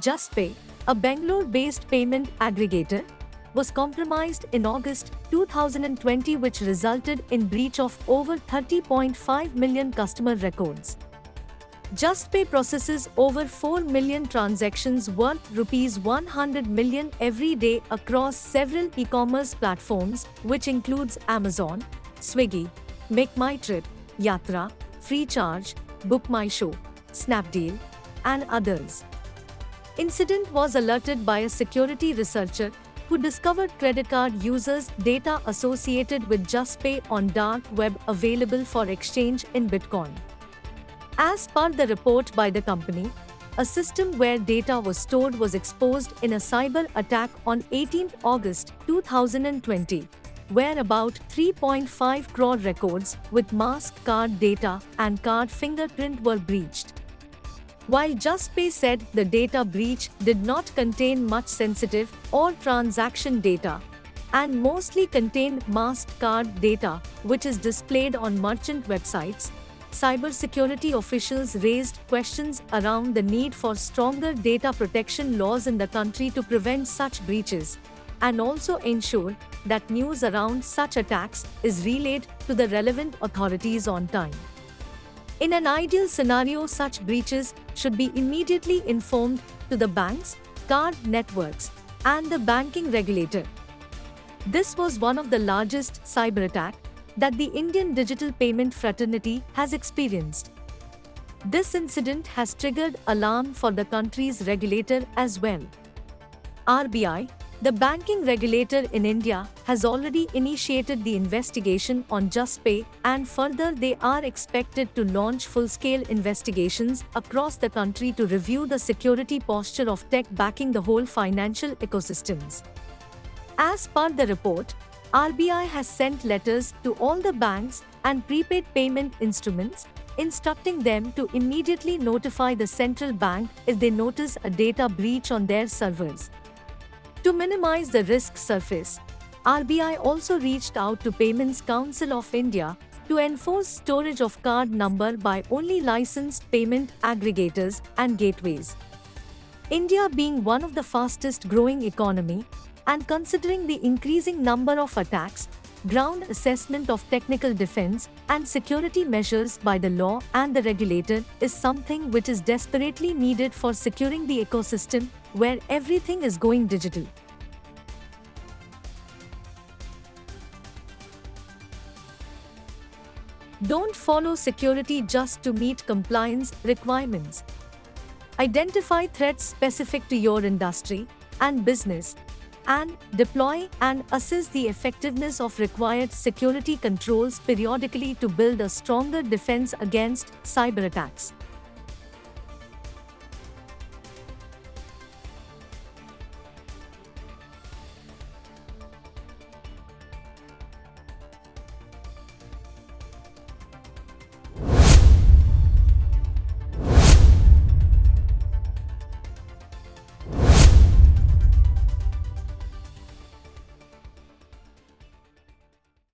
JustPay, a Bangalore-based payment aggregator, was compromised in August 2020, which resulted in breach of over 30.5 million customer records. JustPay processes over 4 million transactions worth rupees 100 million every day across several e-commerce platforms, which includes Amazon, Swiggy, MakeMyTrip, Yatra, FreeCharge, BookMyShow, Snapdeal, and others. Incident was alerted by a security researcher who discovered credit card users' data associated with JustPay on dark web available for exchange in Bitcoin. As per the report by the company, a system where data was stored was exposed in a cyber attack on 18 August 2020, where about 3.5 crore records with mask card data and card fingerprint were breached. While JustPay said the data breach did not contain much sensitive or transaction data, and mostly contained masked card data, which is displayed on merchant websites, cybersecurity officials raised questions around the need for stronger data protection laws in the country to prevent such breaches, and also ensure that news around such attacks is relayed to the relevant authorities on time. In an ideal scenario, such breaches should be immediately informed to the banks, card networks, and the banking regulator. This was one of the largest cyber attacks that the Indian digital payment fraternity has experienced. This incident has triggered alarm for the country's regulator as well. RBI, the banking regulator in India, has already initiated the investigation on JustPay, and further they are expected to launch full-scale investigations across the country to review the security posture of tech backing the whole financial ecosystems. As per the report, RBI has sent letters to all the banks and prepaid payment instruments, instructing them to immediately notify the central bank if they notice a data breach on their servers. To minimize the risk surface, RBI also reached out to Payments Council of India to enforce storage of card number by only licensed payment aggregators and gateways. India being one of the fastest growing economy, and considering the increasing number of attacks, ground assessment of technical defense and security measures by the law and the regulator is something which is desperately needed for securing the ecosystem where everything is going digital. Don't follow security just to meet compliance requirements. Identify threats specific to your industry and business, and deploy and assess the effectiveness of required security controls periodically to build a stronger defense against cyber attacks.